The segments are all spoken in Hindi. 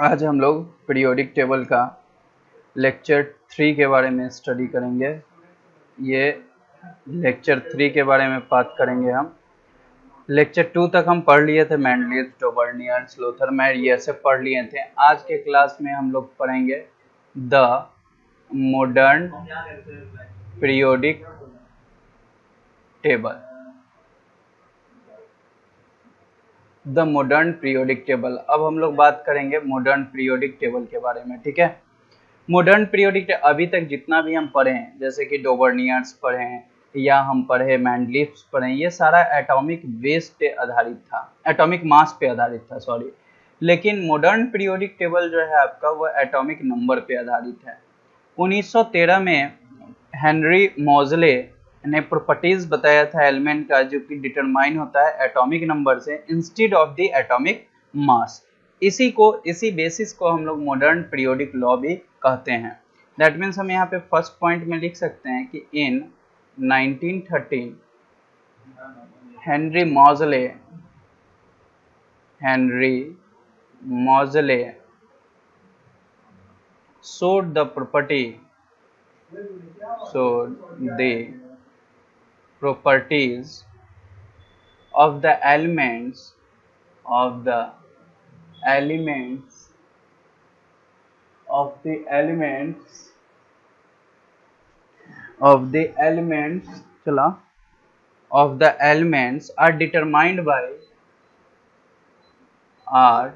आज हम लोग पीरियोडिक टेबल का लेक्चर 3 के बारे में स्टडी करेंगे। ये लेक्चर 3 के बारे में बात करेंगे हम। लेक्चर 2 तक हम पढ़ लिए थे, मेंडलीव, टोबर्नियर, स्लोथरमैयर, ये सब पढ़ लिए थे। आज के क्लास में हम लोग पढ़ेंगे the modern periodic table. The modern periodic table. अब हम लोग बात करेंगे मॉडर्न पीरियोडिक टेबल के बारे में, ठीक है। मॉडर्न पीरियोडिक अभी तक जितना भी हम पढ़े हैं, जैसे कि डोबर्नियर्स पढ़े हैं या हम पढ़े मैंडलीव्स पढ़े, ये सारा एटॉमिक बेस पे आधारित था, एटॉमिक मास पे आधारित था, सॉरी। लेकिन मॉडर्न पीरियोडिक टेबल जो है आपका, वो एटॉमिक नंबर पे आधारित है। 1913 में हेनरी मोजले ने प्रॉपर्टीज बताया था एलिमेंट का, जो कि डिटरमाइन होता है एटॉमिक नंबर से instead of the atomic mass. इसी बेसिस को हम लोग मॉडर्न पीरियोडिक लॉ भी कहते हैं। दैट मीन्स हम यहाँ पे फर्स्ट पॉइंट में लिख सकते हैं कि इन 1913 हेनरी मोजले showed the properties of the elements of the elements of the elements of the elements चला of the elements are determined by are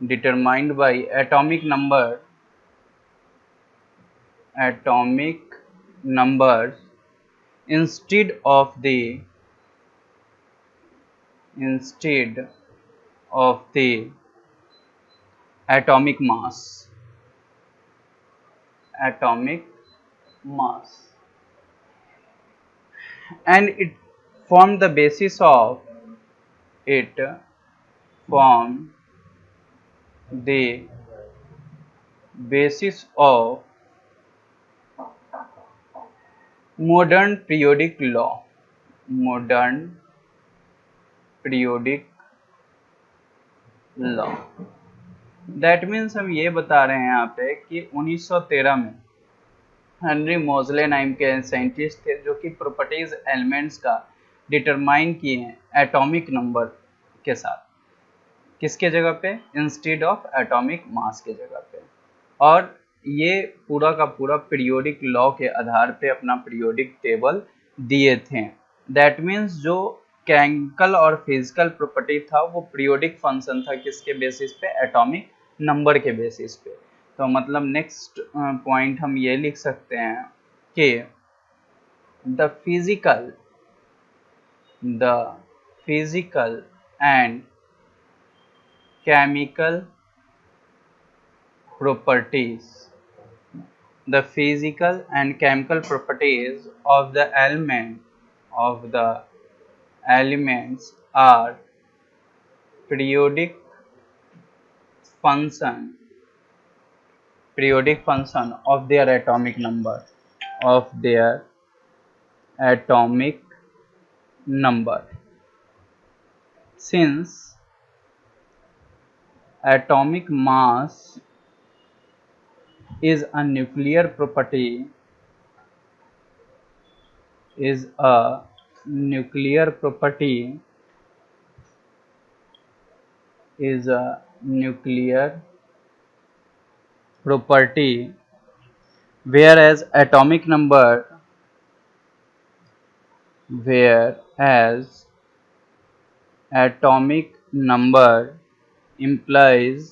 determined by atomic numbers instead of the atomic mass. And it formed the basis of modern periodic law. That means हम ये बता रहे हैं यहाँ पे कि 1913 में हेनरी मोजले नाम के साइंटिस्ट थे, जो कि प्रॉपर्टीज एलिमेंट्स का डिटरमाइन किए हैं एटॉमिक नंबर के साथ। किसके जगह पे? इंस्टेड ऑफ एटॉमिक मास के जगह पे। और ये पूरा का पूरा पीरियोडिक लॉ के आधार पे अपना पीरियोडिक टेबल दिए थे। दैट मीन्स जो केमिकल और फिजिकल प्रॉपर्टी था, वो पीरियोडिक फंक्शन था किसके बेसिस पे? एटॉमिक नंबर के बेसिस पे। तो मतलब नेक्स्ट पॉइंट हम ये लिख सकते हैं कि the physical and chemical properties of the elements are periodic function of their atomic number. Since atomic mass is a nuclear property, whereas atomic number implies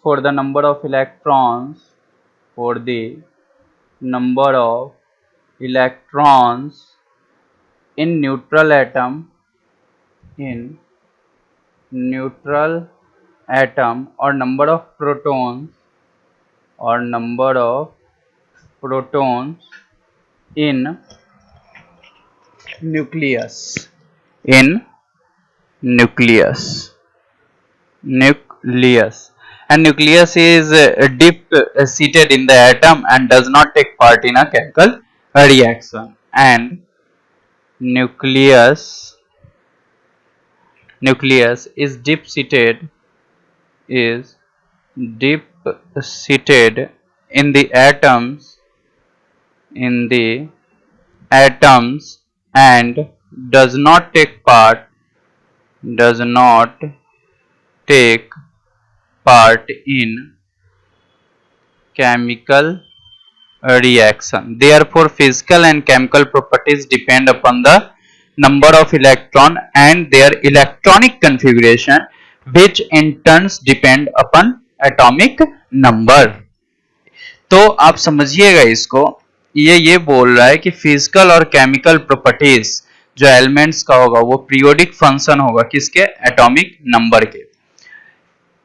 for the number of electrons in neutral atom or number of protons in nucleus. And nucleus is deep seated in the atom and does not take part in a chemical reaction. And nucleus is deep seated in the atoms and does not take part in chemical reaction. Therefore, physical and chemical properties depend upon the number of electron and their electronic configuration, which in turns depend upon atomic number. तो आप समझिएगा इसको, ये बोल रहा है कि फिजिकल और केमिकल प्रॉपर्टीज जो एलिमेंट्स का होगा वो पीरियोडिक फंक्शन होगा किसके, एटॉमिक नंबर के।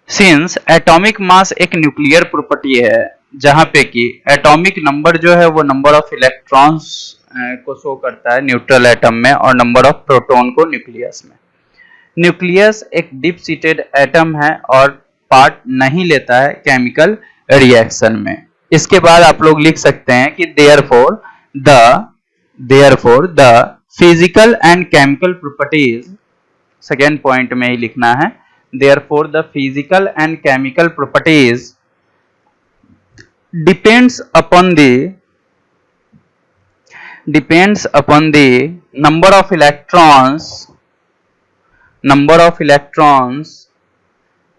सिंस एटॉमिक मास एक न्यूक्लियर प्रॉपर्टी है जहां पे कि एटॉमिक नंबर जो है वो नंबर ऑफ इलेक्ट्रॉन्स को शो करता है न्यूट्रल एटम में और नंबर ऑफ प्रोटॉन को न्यूक्लियस में। न्यूक्लियस एक डीप सीटेड एटम है और पार्ट नहीं लेता है केमिकल रिएक्शन में। इसके बाद आप लोग लिख सकते हैं कि therefore the physical and chemical properties, second point में ही लिखना है, therefore the physical and chemical properties depends upon the number of electrons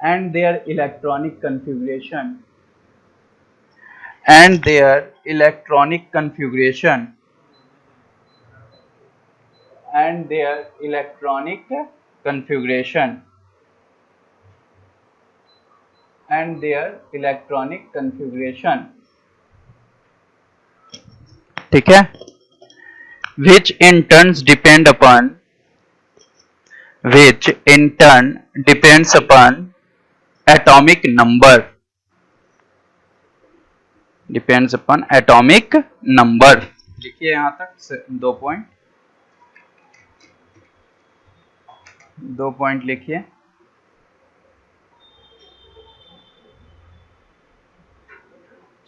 and their electronic configuration ठीक है, which in turn depends upon atomic number, लिखिए यहां तक 2 पॉइंट लिखिए।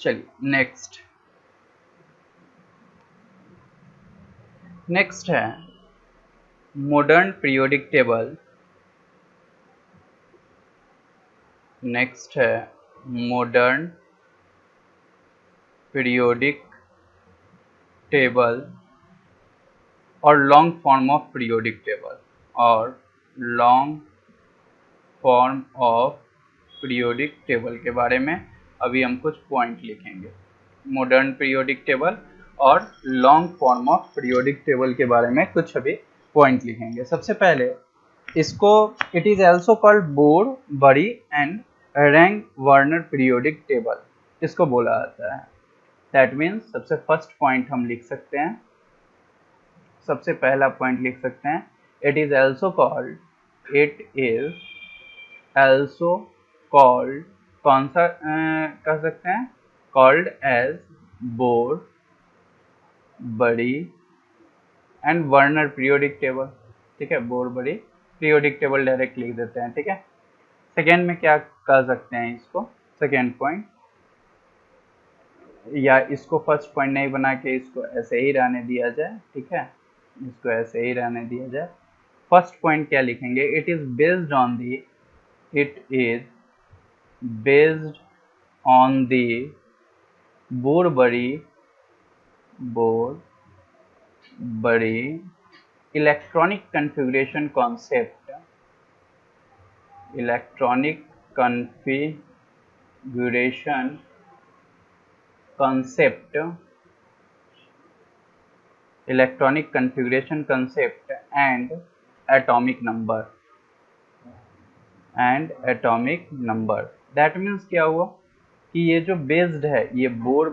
चलिए नेक्स्ट है मॉडर्न पीरियोडिक टेबल और long form of periodic table के बारे में अभी हम कुछ पॉइंट लिखेंगे। मॉडर्न पीरियोडिक टेबल और long form of periodic table के बारे में कुछ अभी पॉइंट लिखेंगे। सबसे पहले इसको it is also called Bohr Bury and Rang Werner periodic table, इसको बोला जाता है। दैट मीन्स सबसे फर्स्ट पॉइंट हम लिख सकते हैं, सबसे पहला पॉइंट लिख सकते हैं, इट इज ऑल्सो कॉल्ड कौन सा कह सकते हैं, कॉल्ड एज बोर बड़ी एंड वर्नर पीरियोडिक टेबल। ठीक है, बोर बड़ी पीरियोडिक टेबल डायरेक्ट लिख देते हैं। ठीक है, सेकेंड में क्या कह सकते हैं इसको, सेकेंड पॉइंट, या इसको फर्स्ट पॉइंट नहीं बना के इसको ऐसे ही रहने दिया जाए। ठीक है, इसको ऐसे ही रहने दिया जाए। फर्स्ट पॉइंट क्या लिखेंगे, it is based on the Bohr Bury electronic configuration concept, and atomic number. That means क्या हुआ कि ये जो बेस्ड है, ये bore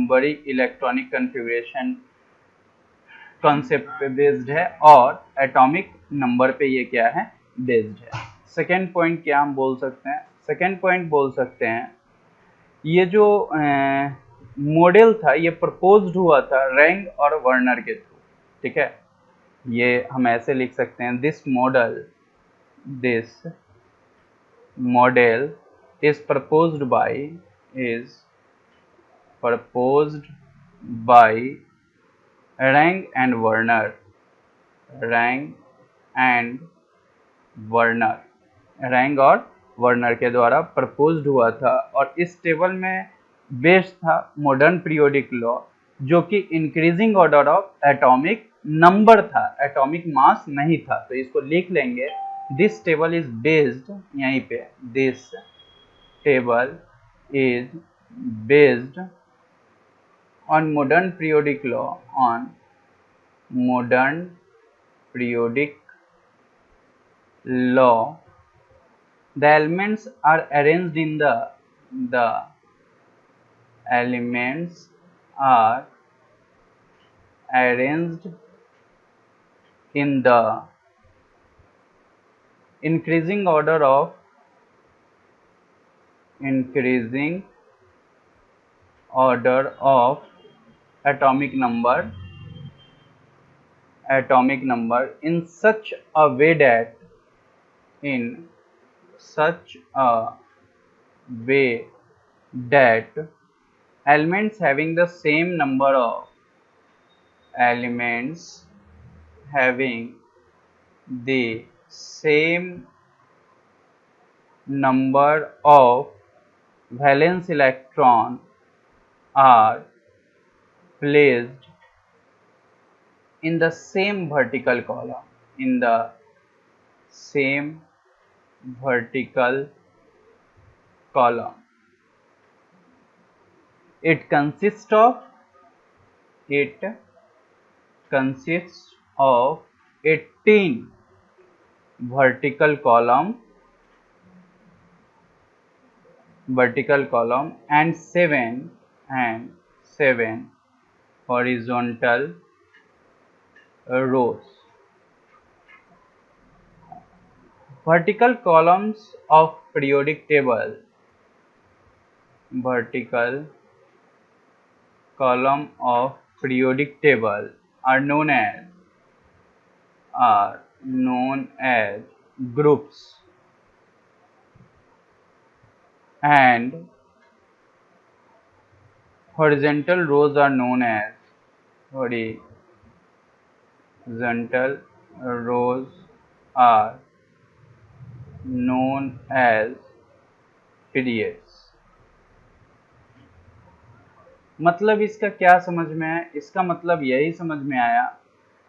Bury electronic configuration concept पे बेस्ड है और एटॉमिक नंबर पे ये क्या है, बेस्ड है। सेकेंड पॉइंट क्या हम बोल सकते हैं, सेकेंड पॉइंट बोल सकते हैं ये जो मॉडल था ये प्रपोज्ड हुआ था रैंग और वर्नर के थ्रू। ठीक है, ये हम ऐसे लिख सकते हैं, this model is proposed by wrong and Werner wrong and Werner, wrong और वर्नर के द्वारा प्रपोज्ड हुआ था। और इस टेबल में बेस्ड था मॉडर्न पीरियोडिक लॉ, जो कि increasing order of atomic number था, एटॉमिक मास नहीं था। तो इसको लिख लेंगे, दिस टेबल इज बेस्ड, यहीं पे this table is based on modern periodic law, on modern periodic law. The elements are arranged in the elements are arranged in the increasing order of atomic number in such a way that elements having the same number of elements having the same number of valence electron are placed in the same vertical column, in the same vertical column. It consists of 18 vertical column and 7 horizontal rows. Vertical columns of periodic table, vertical column of periodic table are known as groups, and horizontal rows are known as periods. मतलब इसका क्या समझ में है? इसका मतलब यही समझ में आया,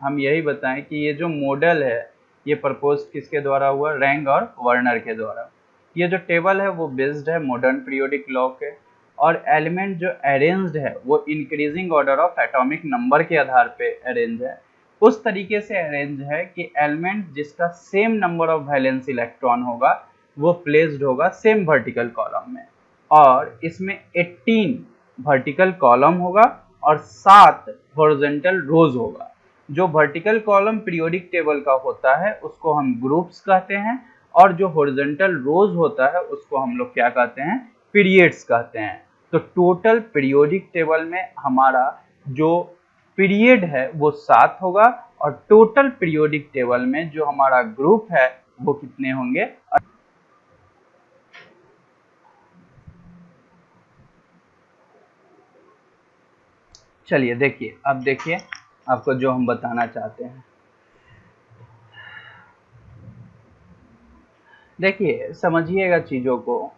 हम यही बताएं कि ये जो मॉडल है ये प्रपोज किसके द्वारा हुआ? रैंग और वर्नर के द्वारा। ये जो टेबल है वो बेस्ड है मॉडर्न पीरियोडिक लॉ के, और एलिमेंट जो अरेंज्ड है वो increasing order of atomic number के आधार पे अरेंज है। उस तरीके से अरेंज है कि एलिमेंट जिसका same number of valence electron होगा वो प्लेस्ड होगा सेम वर्टिकल कॉलम में, और इसमें 18 वर्टिकल कॉलम होगा और 7 हॉरिजॉन्टल रोज होगा। जो वर्टिकल कॉलम पीरियोडिक टेबल का होता है उसको हम ग्रुप्स कहते हैं, और जो हॉरिजॉन्टल रोज होता है उसको हम लोग क्या कहते हैं? पीरियड्स कहते हैं। तो टोटल पीरियोडिक टेबल में हमारा जो पीरियड है वो 7 होगा, और टोटल पीरियोडिक टेबल में जो हमारा ग्रुप है वो कितने होंगे? चलिए देखिए, अब देखिए आपको जो हम बताना चाहते हैं। देखिए समझिएगा चीज़ों को,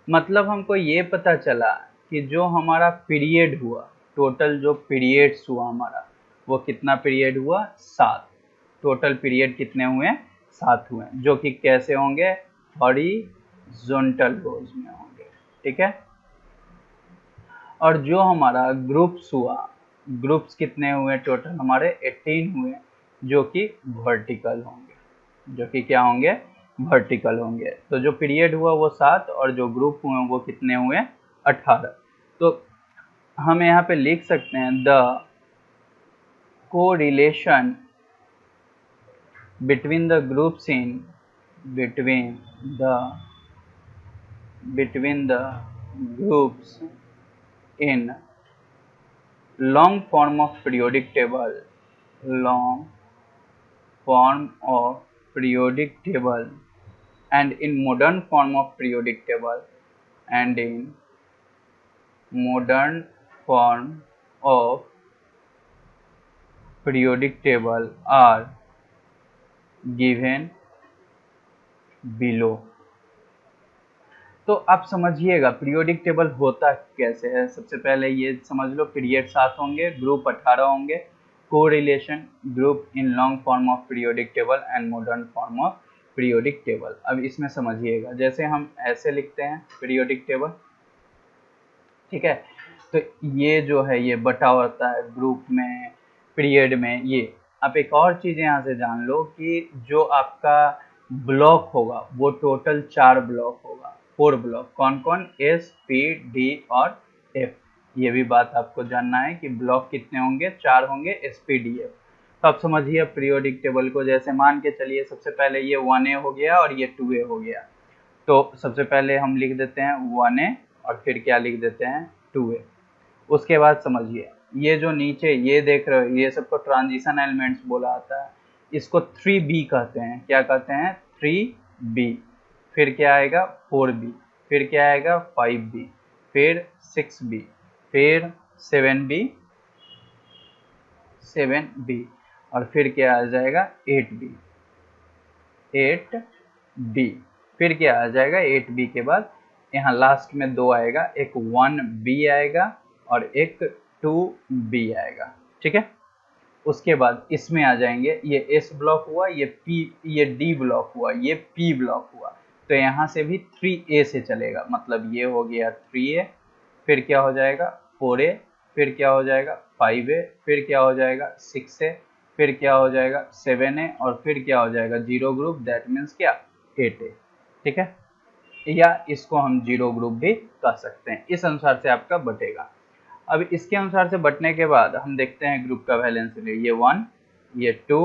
मतलब हमको ये पता चला कि जो हमारा पीरियड हुआ, टोटल जो पीरियड्स हुआ हमारा, वो कितना पीरियड हुआ? 7। टोटल पीरियड कितने हुए? 7 हुए, जो कि कैसे होंगे? हॉरिजॉन्टल रोज में होंगे, ठीक है। और जो हमारा ग्रुप्स हुआ, ग्रुप्स कितने हुए? टोटल हमारे 18 हुए, जो कि वर्टिकल होंगे, जो कि क्या होंगे? वर्टिकल होंगे। तो जो पीरियड हुआ वो 7, और जो ग्रुप हुए वो कितने हुए? 18। तो हम यहाँ पे लिख सकते हैं the correlation between the groups in long form of periodic table, and in modern form of periodic table, are given below. तो आप समझिएगा पीरियोडिक टेबल होता कैसे है। सबसे पहले ये समझ लो, पीरियड 7 होंगे, ग्रुप 18 होंगे, correlation group in long form of periodic table and modern form of periodic table. अब इसमें समझिएगा, जैसे हम ऐसे लिखते हैं पीरियोडिक टेबल, ठीक है, तो ये जो है ये बटा होता है ग्रुप में, पीरियड में। ये आप एक और चीज यहाँ से जान लो कि जो आपका ब्लॉक होगा वो टोटल 4 ब्लॉक होगा, 4 ब्लॉक। कौन कौन? एस, पी, डी और एफ। ये भी बात आपको जानना है कि ब्लॉक कितने होंगे, 4 होंगे, एस, पी, डी, एफ। तो आप समझिए पीरियोडिक टेबल को, जैसे मान के चलिए सबसे पहले ये 1A हो गया और ये 2A हो गया। तो सबसे पहले हम लिख देते हैं 1A और फिर क्या लिख देते हैं 2A। उसके बाद समझिए ये जो नीचे ये देख रहे हो, ये सबको ट्रांजिशन एलिमेंट्स बोला आता है। इसको 3B कहते हैं। क्या कहते हैं? 3B। फिर क्या आएगा? 4B। फिर क्या आएगा? 5B। फिर 6B। फिर 7B, 7B। और फिर क्या आ जाएगा? 8B, 8B। फिर क्या आ जाएगा? 8B के बाद यहाँ लास्ट में 2 आएगा, एक 1B आएगा और एक 2B आएगा, ठीक है। उसके बाद इसमें आ जाएंगे, ये S ब्लॉक हुआ, ये P, ये D ब्लॉक हुआ, ये P ब्लॉक हुआ। तो यहाँ से भी 3A से चलेगा, मतलब ये हो गया 3A। फिर क्या हो जाएगा? 4A। फिर क्या हो जाएगा? 5A। फिर क्या हो जाएगा? 6A। फिर क्या हो जाएगा? 7A। और फिर क्या हो जाएगा? जीरो ग्रुप, दैट मीन्स क्या? 8A, ठीक है। या इसको हम जीरो ग्रुप भी कह सकते हैं। इस अनुसार से आपका बटेगा। अब इसके अनुसार से बटने के बाद हम देखते हैं ग्रुप का वैलेंस। ये 1, ये 2,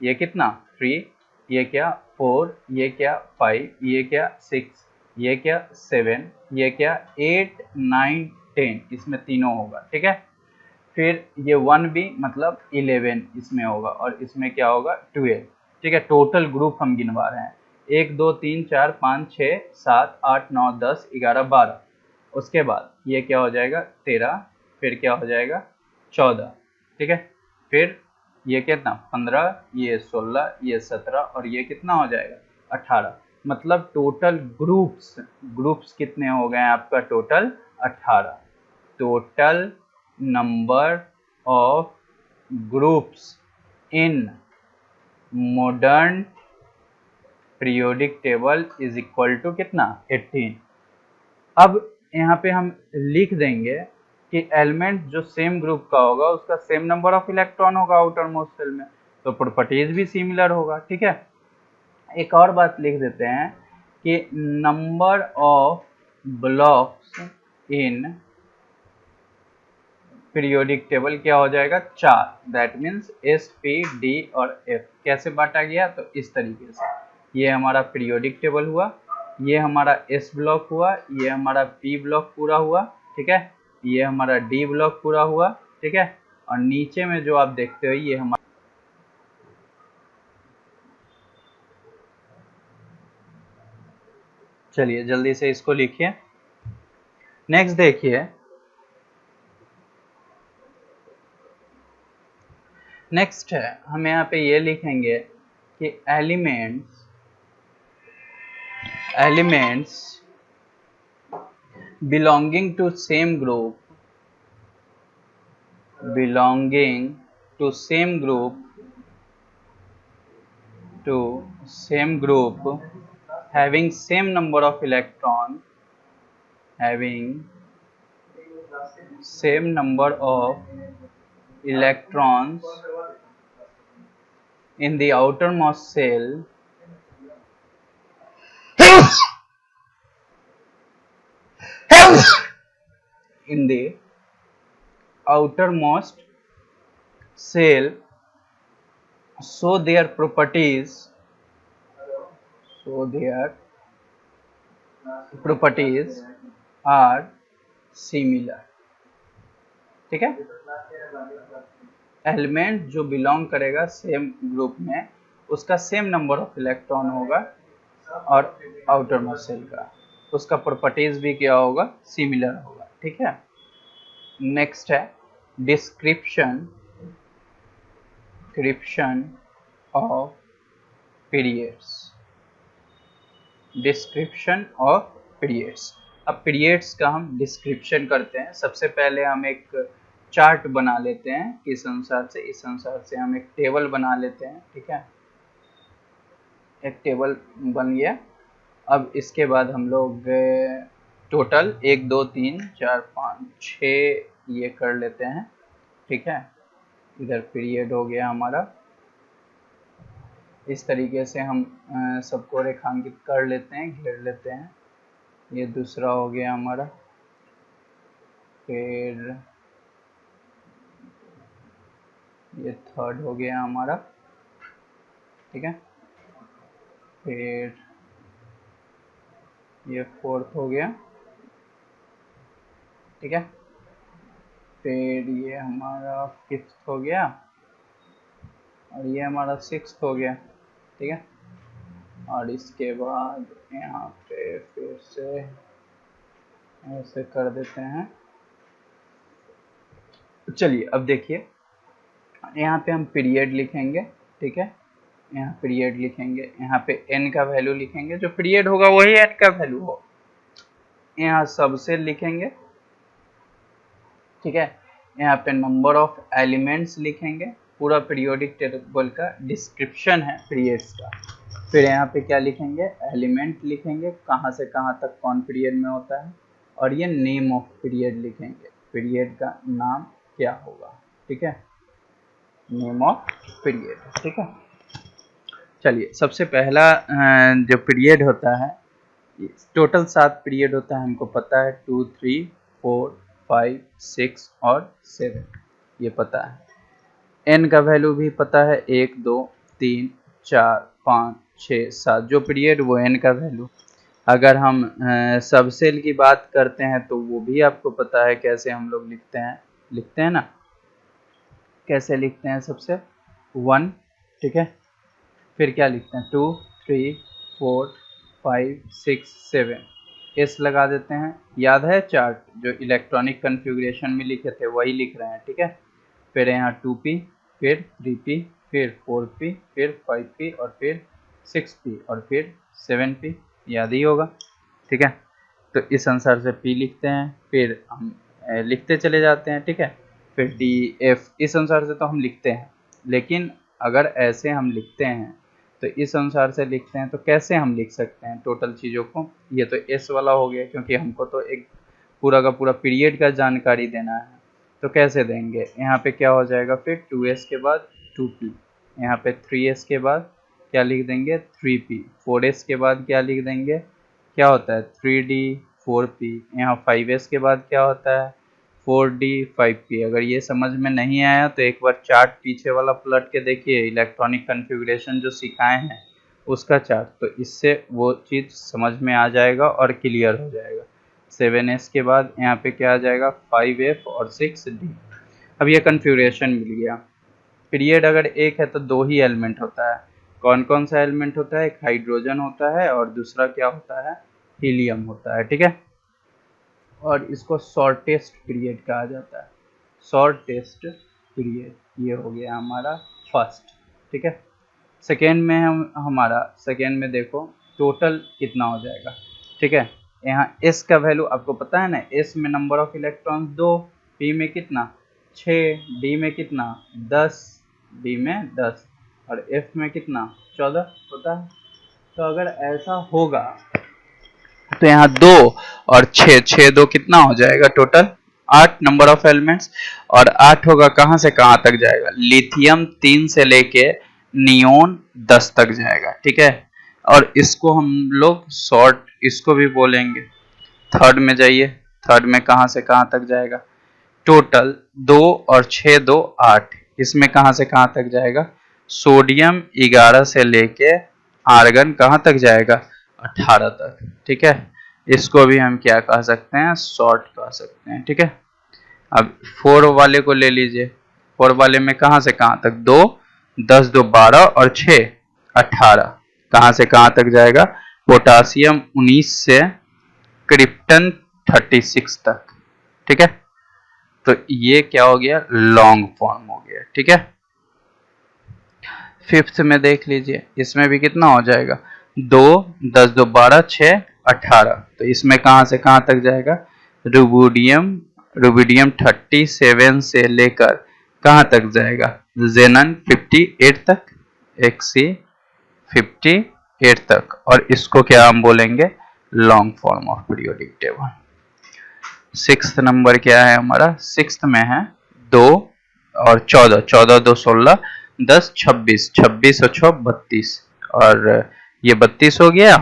ये कितना? 3, ये क्या? 4, ये क्या? 5, ये क्या? 6, ये क्या? 7, ये क्या? 8, 9, 10, इसमें तीनों होगा, ठीक है। फिर ये 1B मतलब 11 इसमें होगा और इसमें क्या होगा? 12, ठीक है। टोटल ग्रुप हम गिनवा रहे हैं, 1 2 3 4 5 6 7 8 9 10 11 12। उसके बाद ये क्या हो जाएगा? 13। फिर क्या हो जाएगा? 14, ठीक है। फिर ये कितना? 15, ये 16, ये 17 और ये कितना हो जाएगा? 18। मतलब टोटल ग्रुप्स, ग्रुप्स कितने हो गए आपका? Total 18। Total number of groups in modern periodic table is equal to कितना? 18। अब यहाँ पे हम लिख देंगे कि एलिमेंट जो सेम ग्रुप का होगा उसका सेम नंबर ऑफ इलेक्ट्रॉन होगा आउटर मोस्ट सेल में, तो प्रॉपर्टीज भी सिमिलर होगा, ठीक है। एक और बात लिख देते हैं कि number of blocks in periodic table क्या हो जाएगा? 4। That means S, P, D और एफ। कैसे बांटा गया? तो इस तरीके से। ये हमारा पीरियोडिक टेबल हुआ, ये हमारा एस ब्लॉक हुआ, ये हमारा पी ब्लॉक पूरा हुआ, ठीक है, ये हमारा डी ब्लॉक पूरा हुआ, ठीक है। और नीचे में जो आप देखते हो ये हमारा, चलिए जल्दी से इसको लिखिए। नेक्स्ट देखिए, नेक्स्ट है हम यहाँ पे ये लिखेंगे कि elements belonging to same group, belonging to same group, to same group having same number of electron, having same number of electrons in the outermost shell, in the outermost shell, so their properties, so their properties are similar, ठीक है। एलिमेंट जो बिलोंग करेगा सेम ग्रुप में उसका सेम नंबर ऑफ इलेक्ट्रॉन होगा और आउटर मोस्ट शेल का, उसका प्रॉपर्टीज भी क्या होगा? सिमिलर होगा, ठीक है। नेक्स्ट है description, description of periods, description of periods. अब पीरियड्स का हम डिस्क्रिप्शन करते हैं। सबसे पहले हम एक चार्ट बना लेते हैं इस अनुसार से हम एक टेबल बना लेते हैं, ठीक है। एक टेबल बन गया। अब इसके बाद हम लोग टोटल 1 2 3 4 5 6 ये कर लेते हैं, ठीक है। इधर पीरियड हो गया हमारा। इस तरीके से हम सबको रेखांकित कर लेते हैं, घेर लेते हैं। ये दूसरा हो गया हमारा। फिर ये थर्ड हो गया हमारा, ठीक है। फिर ये फोर्थ हो गया, ठीक है। फिर ये हमारा फिफ्थ हो गया और ये हमारा सिक्स्थ हो गया, ठीक है। और इसके बाद यहाँ पे फिर से ऐसे कर देते हैं। चलिए अब देखिए, यहाँ पे हम पीरियड लिखेंगे, ठीक है। यहाँ पीरियड लिखेंगे, यहाँ पे n का वैल्यू लिखेंगे, जो पीरियड होगा वही n का वैल्यू हो। यहाँ सबसे लिखेंगे, ठीक है। यहाँ पे नंबर ऑफ एलिमेंट्स लिखेंगे। पूरा पीरियोडिक टेबल का डिस्क्रिप्शन है पीरियड्स का। फिर यहाँ पे क्या लिखेंगे, एलिमेंट लिखेंगे, कहाँ से कहाँ तक कौन पीरियड में होता है। और ये नेम ऑफ पीरियड लिखेंगे, पीरियड का नाम क्या होगा, ठीक है। नेम ऑफ पीरियड, ठीक है। चलिए सबसे पहला जो पीरियड होता है, टोटल 7 पीरियड होता है, हमको पता है 2 3 4 5 6 और 7, ये पता है। n का वैल्यू भी पता है, 1 2 3 4 5 6 7, जो पीरियड वो n का वैल्यू। अगर हम सबसेल की बात करते हैं तो वो भी आपको पता है कैसे हम लोग लिखते हैं ना, कैसे लिखते हैं। सबसे 1, ठीक है। फिर क्या लिखते हैं, 2 3 4 5 6 7, एस लगा देते हैं। याद है चार्ट जो इलेक्ट्रॉनिक कन्फिग्रेशन में लिखे थे वही लिख रहे हैं, ठीक है। फिर यहाँ 2p, फिर 3p, फिर 4p, फिर 5p और फिर 6p और फिर 7p, याद ही होगा, ठीक है। तो इस अनुसार से p लिखते हैं, फिर हम लिखते चले जाते हैं, ठीक है। फिर d f, इस अनुसार से तो हम लिखते हैं। लेकिन अगर ऐसे हम लिखते हैं तो इस अनुसार से लिखते हैं, तो कैसे हम लिख सकते हैं टोटल चीज़ों को। ये तो एस वाला हो गया, क्योंकि हमको तो एक पूरा का पूरा पीरियड का जानकारी देना है, तो कैसे देंगे। यहाँ पे क्या हो जाएगा, फिर 2s के बाद 2p, यहाँ पे 3s के बाद क्या लिख देंगे, 3p, 4s के बाद क्या लिख देंगे, क्या होता है 3d 4p, यहाँ 5s के बाद क्या होता है 4d 5p। अगर ये समझ में नहीं आया तो एक बार चार्ट पीछे वाला पलट के देखिए, इलेक्ट्रॉनिक कन्फिग्रेशन जो सिखाए हैं उसका चार्ट, तो इससे वो चीज़ समझ में आ जाएगा और क्लियर हो जाएगा। 7s के बाद यहाँ पे क्या आ जाएगा, 5f और 6d। अब ये कन्फिग्रेशन मिल गया। पीरियड अगर एक है तो 2 ही एलिमेंट होता है। कौन कौन सा एलिमेंट होता है, एक हाइड्रोजन होता है और दूसरा क्या होता है, हीलियम होता है, ठीक है। और इसको शॉर्टेस्ट पीरियड कहा जाता है, शॉर्टेस्ट पीरियड। ये हो गया हमारा फर्स्ट, ठीक है। सेकेंड में हमारा सेकेंड में देखो टोटल कितना हो जाएगा, ठीक है। यहाँ s का वैल्यू आपको पता है ना, s में नंबर ऑफ इलेक्ट्रॉन्स 2, p में कितना 6, d में कितना 10, d में 10 और f में कितना 14 होता है। तो अगर ऐसा होगा तो यहाँ 2 और 6, 6 2 कितना हो जाएगा, टोटल 8 नंबर ऑफ एलिमेंट्स। और 8 होगा कहाँ से कहाँ तक जाएगा, लिथियम 3 से लेके नियोन 10 तक जाएगा, ठीक है। और इसको हम लोग शॉर्ट इसको भी बोलेंगे। थर्ड में जाइए, थर्ड में कहाँ से कहाँ तक जाएगा, टोटल 2 और 6 2 8, इसमें कहाँ से कहाँ तक जाएगा, सोडियम 11 से लेके आर्गन कहाँ तक जाएगा 18 तक, ठीक है। इसको भी हम क्या कह सकते हैं, शॉर्ट कह सकते हैं, ठीक है। अब 4 वाले को ले लीजिए, 4 वाले में कहाँ से कहाँ तक, 2 10 2 12 और 6 18, कहाँ से कहाँ तक जाएगा, पोटासियम 19 से क्रिप्टन 36 तक, ठीक है। तो ये क्या हो गया, लॉन्ग फॉर्म हो गया, ठीक है। फिफ्थ में देख लीजिए, इसमें भी कितना हो जाएगा, 2, 10 2 12 6 18। तो इसमें कहाँ से कहाँ तक जाएगा, रुबिडियम, रुबिडियम 37 से लेकर कहाँ तक जाएगा, जेनन 58 तक, एक्सी 58 तक। और इसको क्या हम बोलेंगे, long form of periodic table. Sixth number क्या है हमारा, सिक्स्थ में है 2 और 14, 14 2 16, 10 26, 26 और 6 32, और ये 32 हो गया।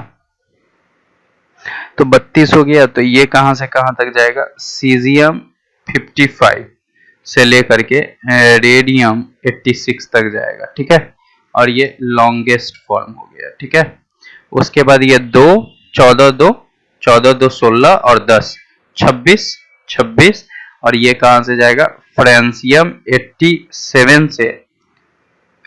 तो 32 हो गया, तो ये कहां से कहां तक जाएगा, सीजियम 55 से लेकर के रेडियम 86 तक जाएगा, ठीक है। और ये लॉन्गेस्ट फॉर्म हो गया, ठीक है। उसके बाद ये 2 14 2, 14 2 16 और 10 26 26, और ये कहां से जाएगा, फ्रेंसियम 87 से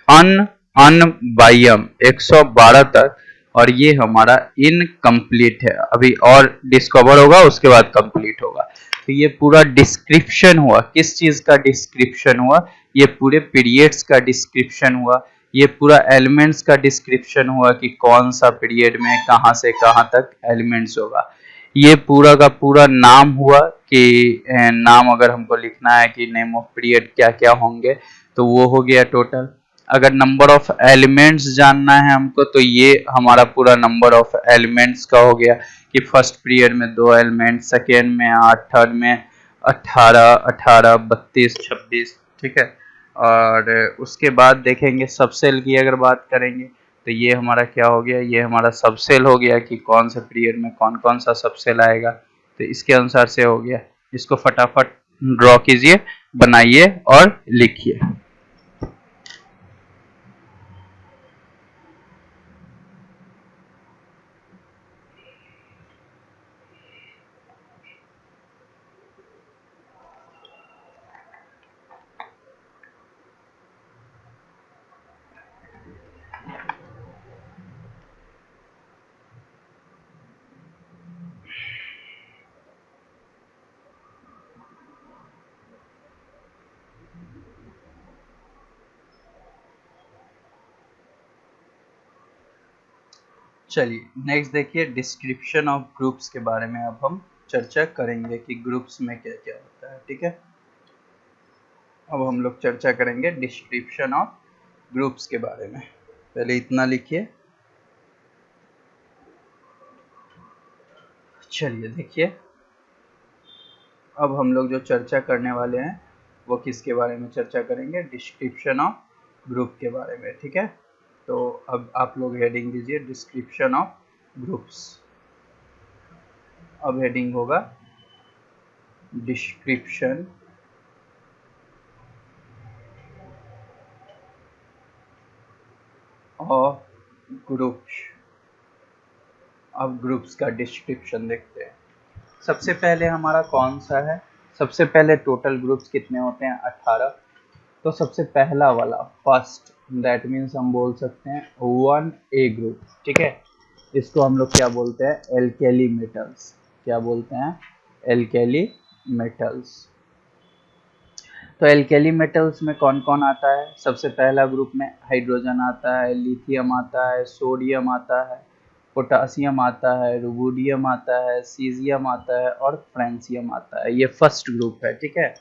अनबाइयम 112 तक। और ये हमारा इनकम्प्लीट है, अभी और डिस्कवर होगा, उसके बाद कंप्लीट होगा। तो ये पूरा डिस्क्रिप्शन हुआ, किस चीज का डिस्क्रिप्शन हुआ, ये पूरे पीरियड्स का डिस्क्रिप्शन हुआ, ये पूरा एलिमेंट्स का डिस्क्रिप्शन हुआ कि कौन सा पीरियड में कहां से कहां तक एलिमेंट्स होगा। ये पूरा का पूरा नाम हुआ कि नाम अगर हमको लिखना है कि नेम ऑफ पीरियड क्या क्या होंगे, तो वो हो गया टोटल। अगर नंबर ऑफ एलिमेंट्स जानना है हमको, तो ये हमारा पूरा नंबर ऑफ एलिमेंट्स का हो गया कि फर्स्ट पीरियड में 2 एलिमेंट, सेकेंड में 8, थर्ड में 18 18 32 26, ठीक है। और उसके बाद देखेंगे सबसेल की अगर बात करेंगे, तो ये हमारा क्या हो गया, ये हमारा सबसेल हो गया कि कौन से पीरियड में कौन कौन सा सबसेल आएगा। तो इसके अनुसार से हो गया, इसको फटाफट ड्रॉ कीजिए, बनाइए और लिखिए। चलिए नेक्स्ट देखिए, डिस्क्रिप्शन ऑफ ग्रुप्स के बारे में अब हम चर्चा करेंगे कि ग्रुप्स में क्या क्या होता है, ठीक है। अब हम लोग चर्चा करेंगे डिस्क्रिप्शन ऑफ ग्रुप्स के बारे में। पहले इतना लिखिए। चलिए देखिए, अब हम लोग जो चर्चा करने वाले हैं वो किसके बारे में चर्चा करेंगे, डिस्क्रिप्शन ऑफ ग्रुप के बारे में, ठीक है। तो अब आप लोग हेडिंग दीजिए, डिस्क्रिप्शन ऑफ ग्रुप्स। अब हेडिंग होगा डिस्क्रिप्शन ऑफ ग्रुप्स। अब ग्रुप्स का डिस्क्रिप्शन देखते हैं। सबसे पहले हमारा कौन सा है, सबसे पहले टोटल ग्रुप्स कितने होते हैं, 18। तो सबसे पहला वाला फर्स्ट, दैट मीन्स हम बोल सकते हैं 1A ग्रुप, ठीक है। इसको हम लोग क्या बोलते हैं, एल्केली मेटल्स। क्या बोलते हैं, एल्केली मेटल्स। तो एल्केली मेटल्स में कौन कौन आता है, सबसे पहला ग्रुप में हाइड्रोजन आता है, लिथियम आता है, सोडियम आता है, पोटासियम आता है, रुबिडियम आता है, सीजियम आता है और फ्रेंसियम आता है। ये फर्स्ट ग्रुप है, ठीक है।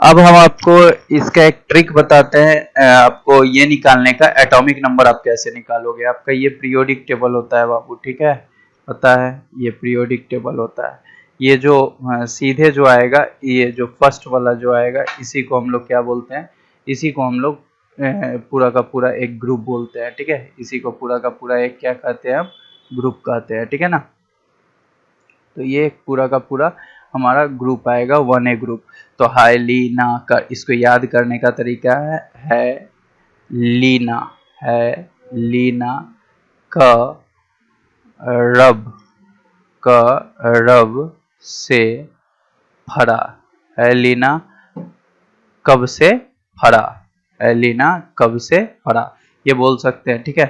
अब हम आपको इसका एक ट्रिक बताते हैं, आपको ये निकालने का एटॉमिक नंबर आप कैसे निकालोगे। आपका ये पीरियोडिक टेबल होता है बाबू, ठीक है, पता है, ये पीरियोडिक टेबल होता है। ये जो सीधे जो आएगा, ये जो फर्स्ट वाला जो आएगा, इसी को हम लोग क्या बोलते हैं, इसी को हम लोग पूरा का पूरा एक ग्रुप बोलते हैं, ठीक है। इसी को पूरा का पूरा एक क्या कहते हैं, हम ग्रुप कहते हैं, ठीक है ना। तो ये एक पूरा का पूरा हमारा ग्रुप आएगा, 1A ग्रुप। तो हाइलीना का, इसको याद करने का तरीका है लीना, है लीना क रब से फरा, है लीना कब से फरा, है लीना कब से फरा, ये बोल सकते हैं, ठीक है।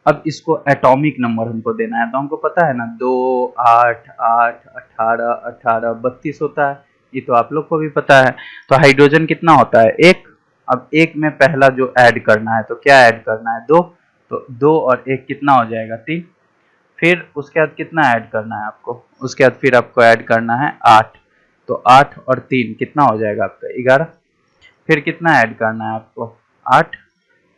अब इसको एटॉमिक नंबर हमको देना है, तो हमको पता है ना, 2 8 8 18 18 32 होता है, ये तो आप लोग को भी पता है। तो हाइड्रोजन कितना होता है, 1, अब एक में पहला जो ऐड करना है, तो क्या ऐड करना है, 2, तो 2 और 1 कितना हो जाएगा, 3। फिर उसके बाद कितना ऐड करना है आपको, उसके बाद फिर आपको ऐड करना है 8, तो 8 और 3 कितना हो जाएगा आपका 11। फिर कितना ऐड करना है आपको, 8,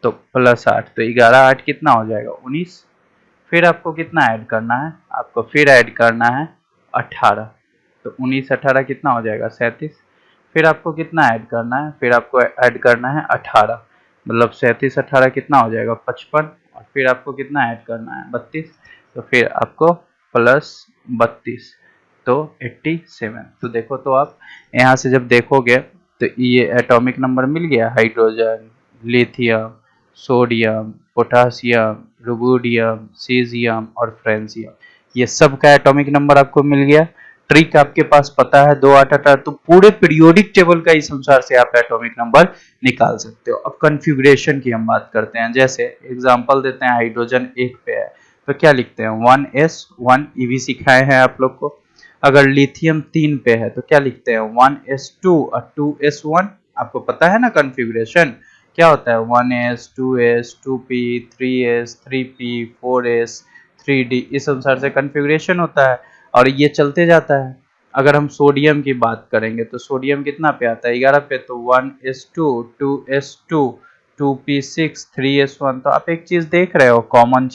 तो प्लस 8, तो 11 8 कितना हो जाएगा, 19। फिर आपको कितना ऐड करना है, आपको फिर ऐड करना है 18, तो 19 18 कितना हो जाएगा, 37। फिर आपको कितना ऐड करना है, फिर आपको ऐड करना है 18, मतलब 37 18 कितना हो जाएगा, 55। और फिर आपको कितना ऐड करना है, 32, तो फिर आपको प्लस 32, तो 87। तो देखो, तो आप यहाँ से जब देखोगे तो ये एटॉमिक नंबर मिल गया, hydrogen, lithium, sodium, potassium, rubidium, caesium और फ्रेंसियम, ये सब का एटॉमिक नंबर आपको मिल गया। ट्रिक आपके पास पता है, 2 8 8, तो पूरे पीरियोडिक टेबल का इस अनुसार से आप एटॉमिक नंबर निकाल सकते हो। अब कन्फिगुरेशन की हम बात करते हैं, जैसे एग्जांपल देते हैं, हाइड्रोजन 1 पे है तो क्या लिखते हैं, 1s1, ये भी सिखाए हैं आप लोग को। अगर लिथियम 3 पे है तो क्या लिखते हैं, 1s2 और 2s1, आपको पता है ना कन्फिगुरेशन क्या होता है, 1s 2s 2p 3s 3p 4s 3d, इस अनुसार से कन्फिगुरेशन होता है और ये चलते जाता है। अगर हम सोडियम की बात करेंगे तो सोडियम कितना पे आता है, 11 पे, तो 1s2 2s2 2p6 3s1। तो आप एक चीज देख रहे हो, कॉमन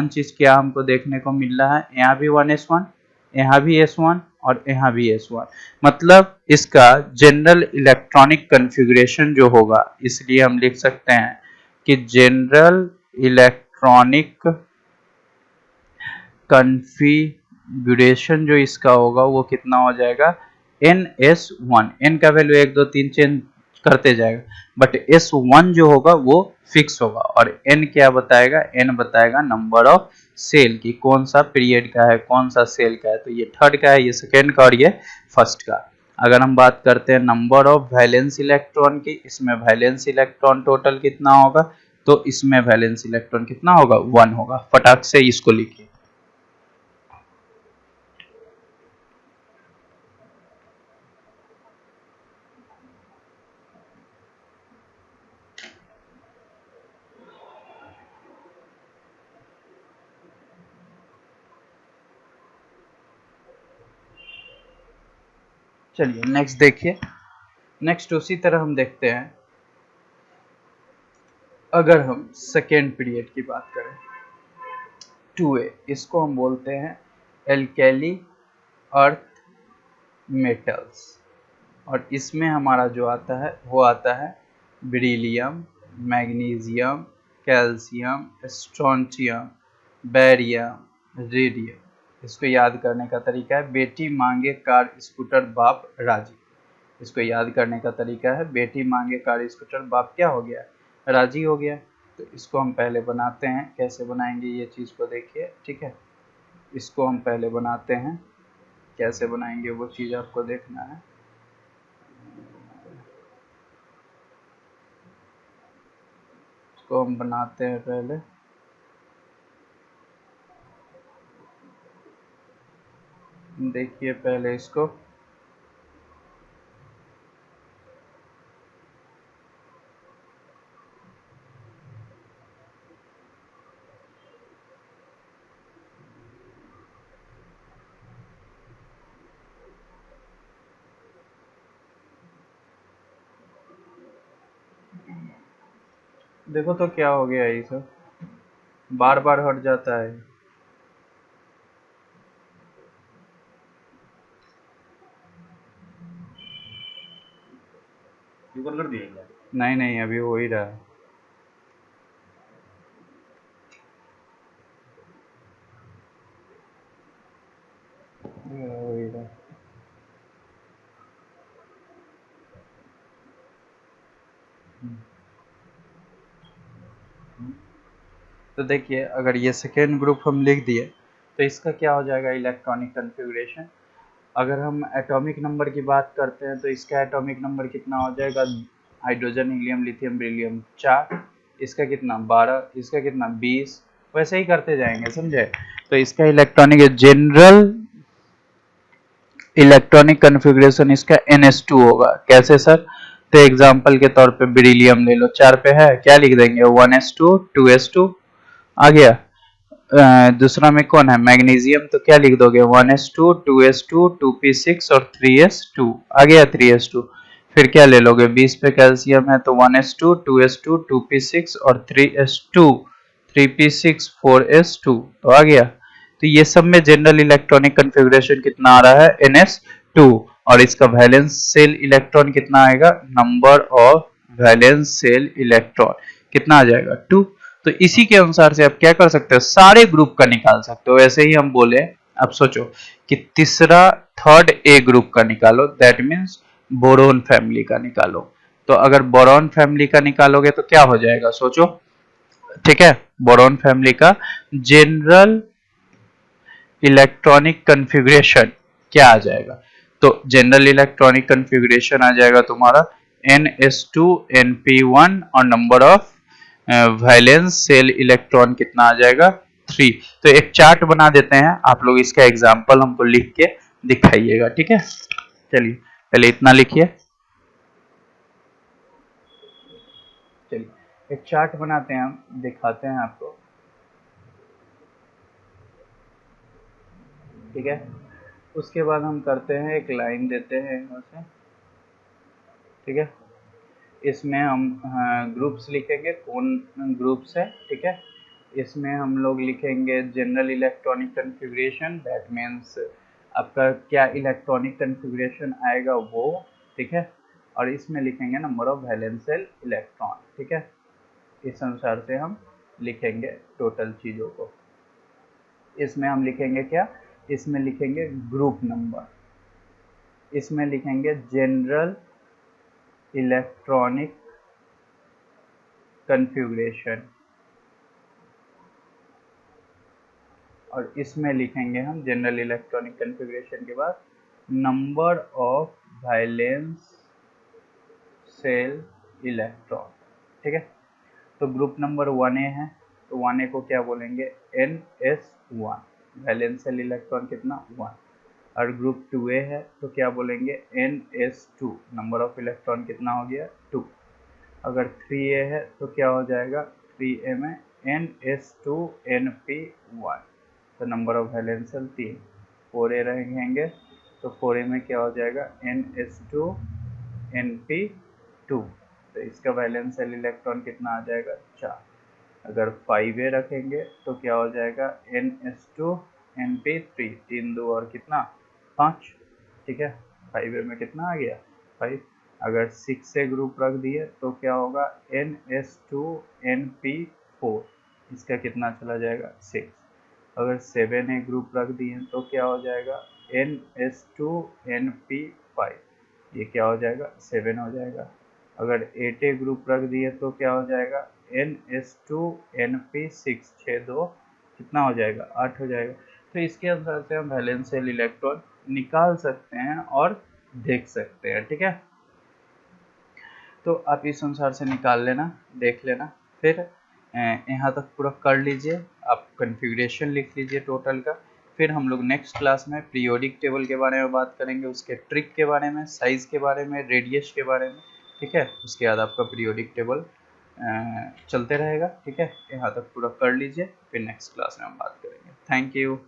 चीज क्या हमको देखने को मिल रहा है, यहाँ भी 1s1, यहाँ भी s1 और यहाँ भी s1, मतलब इसका जनरल इलेक्ट्रॉनिक कन्फिगुरेशन जो होगा, इसलिए हम लिख सकते हैं कि जनरल इलेक्ट्रॉनिक कन्फिगुरेशन जो इसका होगा वो कितना हो जाएगा, ns1, n का वैल्यू 1 2 3 चेंज करते जाएगा, बट s1 जो होगा वो फिक्स होगा। और n क्या बताएगा, n बताएगा नंबर ऑफ सेल की, कौन सा पीरियड का है, कौन सा सेल का है, तो ये थर्ड का है, ये सेकेंड का और ये फर्स्ट का। अगर हम बात करते हैं नंबर ऑफ वैलेंस इलेक्ट्रॉन की, इसमें वैलेंस इलेक्ट्रॉन टोटल कितना होगा, तो इसमें वैलेंस इलेक्ट्रॉन कितना होगा, 1 होगा। फटाक से इसको लिखिए। चलिए नेक्स्ट देखिए, नेक्स्ट उसी तरह हम देखते हैं, अगर हम सेकेंड पीरियड की बात करें, 2a, इसको हम बोलते हैं एल्केली अर्थ मेटल्स, और इसमें हमारा जो आता है वो आता है beryllium, magnesium, calcium, strontium, barium, radium. इसको याद करने का तरीका है, बेटी मांगे कार स्कूटर बाप राजी। इसको याद करने का तरीका है, बेटी मांगे कार स्कूटर बाप क्या हो गया, राजी हो गया। तो इसको हम पहले बनाते हैं, कैसे बनाएंगे ये चीज़ को देखिए, ठीक है। इसको हम पहले बनाते हैं, कैसे बनाएंगे वो चीज़ आपको देखना है। इसको हम बनाते हैं पहले, देखिए पहले इसको, देखो तो क्या हो गया, ये सब बार बार हट जाता है। कर दिया क्या? नहीं नहीं, अभी हो ही रहा है। हो ही रहा है। तो देखिए, अगर ये सेकेंड ग्रुप हम लिख दिए तो इसका क्या हो जाएगा, इलेक्ट्रॉनिक कन्फिगुरेशन। अगर हम एटॉमिक नंबर की बात करते हैं तो इसका एटॉमिक नंबर कितना हो जाएगा, हाइड्रोजन, हीलियम, लिथियम, बेरिलियम 4, इसका कितना 12, इसका कितना 20, वैसे ही करते जाएंगे, समझे। तो इसका इलेक्ट्रॉनिक जनरल इलेक्ट्रॉनिक कन्फिगुरेशन इसका NS2 होगा। कैसे सर, तो एग्जाम्पल के तौर पे बेरिलियम ले लो, 4 पे है, क्या लिख देंगे 1s2 2s2 आ गया। दूसरा में कौन है मैग्नीशियम, तो क्या लिख दोगे 1s2 2s2 2p6 और 3s2 आ गया 3s2। फिर क्या ले लोगे 20 पे कैल्शियम है तो 1s2 2s2 2p6 और 3s2 3p6 4s2 तो आ गया। तो ये सब में जनरल इलेक्ट्रॉनिक कन्फिग्रेशन कितना आ रहा है ns2, और इसका वैलेंस सेल इलेक्ट्रॉन कितना आएगा, number of valence shell electron कितना आ जाएगा 2। तो इसी के अनुसार से आप क्या कर सकते हो, सारे ग्रुप का निकाल सकते हो। वैसे ही हम बोले, अब सोचो कि तीसरा थर्ड ए ग्रुप का निकालो, दैट मीन्स बोरोन फैमिली का निकालो। तो अगर बोरॉन फैमिली का निकालोगे तो क्या हो जाएगा सोचो, ठीक है। बोरॉन फैमिली का जनरल इलेक्ट्रॉनिक कन्फिग्रेशन क्या आ जाएगा, तो जनरल इलेक्ट्रॉनिक कन्फिग्रेशन आ जाएगा तुम्हारा ns2 np1 और number of valence shell electron कितना आ जाएगा 3। तो एक चार्ट बना देते हैं, आप लोग इसका एग्जांपल हमको लिख के दिखाइएगा, ठीक है। चलिए पहले इतना लिखिए, चलिए एक चार्ट बनाते हैं, हम दिखाते हैं आपको, ठीक है। उसके बाद हम करते हैं एक लाइन देते हैं यहाँ से, ठीक है। इसमें हम ग्रुप्स लिखेंगे, कौन ग्रुप्स है, ठीक है। इसमें हम लोग लिखेंगे general electronic configuration, that means आपका क्या इलेक्ट्रॉनिक कन्फिग्रेशन आएगा वो, ठीक है। और इसमें लिखेंगे number of valence shell electron, ठीक है। इस अनुसार से हम लिखेंगे टोटल चीज़ों को। इसमें हम लिखेंगे क्या, इसमें लिखेंगे ग्रुप नंबर, इसमें लिखेंगे जनरल इलेक्ट्रॉनिक कन्फिग्रेशन, और इसमें लिखेंगे हम जनरल इलेक्ट्रॉनिक कन्फिग्रेशन के बाद number of valence shell electron, ठीक है। तो ग्रुप नंबर 1A है, तो 1A को क्या बोलेंगे ns1, वैलेंस सेल इलेक्ट्रॉन कितना 1। और ग्रुप 2A है तो क्या बोलेंगे ns2, नंबर ऑफ इलेक्ट्रॉन कितना हो गया 2। अगर 3A है तो क्या हो जाएगा 3A में ns2 np1, तो number of valence shell 3। 4A रहेंगे तो 4A में क्या हो जाएगा ns2 np2, तो इसका वैलेंस सेल इलेक्ट्रॉन कितना आ जाएगा 4। अगर 5A रखेंगे तो क्या हो जाएगा ns2 np3, 3 2 और कितना 5, ठीक है। 5A में कितना आ गया 5। अगर 6A ग्रुप रख दिए तो क्या होगा ns2 np4, इसका कितना चला जाएगा 6। अगर 7A ग्रुप रख दिए तो क्या हो जाएगा ns2 np5, ये क्या हो जाएगा 7 हो जाएगा। अगर 8A ग्रुप रख दिए तो क्या हो जाएगा ns2 np6, 6 2 कितना हो जाएगा 8 हो जाएगा। तो इसके अनुसार से हम वैलेंस सेल इलेक्ट्रॉन निकाल सकते हैं और देख सकते हैं, ठीक है। तो आप इस अनुसार से निकाल लेना, देख लेना, फिर यहाँ तक पूरा कर लीजिए, आप कन्फिग्रेशन लिख लीजिए टोटल का। फिर हम लोग नेक्स्ट क्लास में पीरियोडिक टेबल के बारे में बात करेंगे, उसके ट्रिक के बारे में, साइज के बारे में, रेडियस के बारे में, ठीक है। उसके बाद आपका पीरियोडिक टेबल चलते रहेगा, ठीक है। यहाँ तक पूरा कर लीजिए, फिर नेक्स्ट क्लास में हम बात करेंगे। Thank you.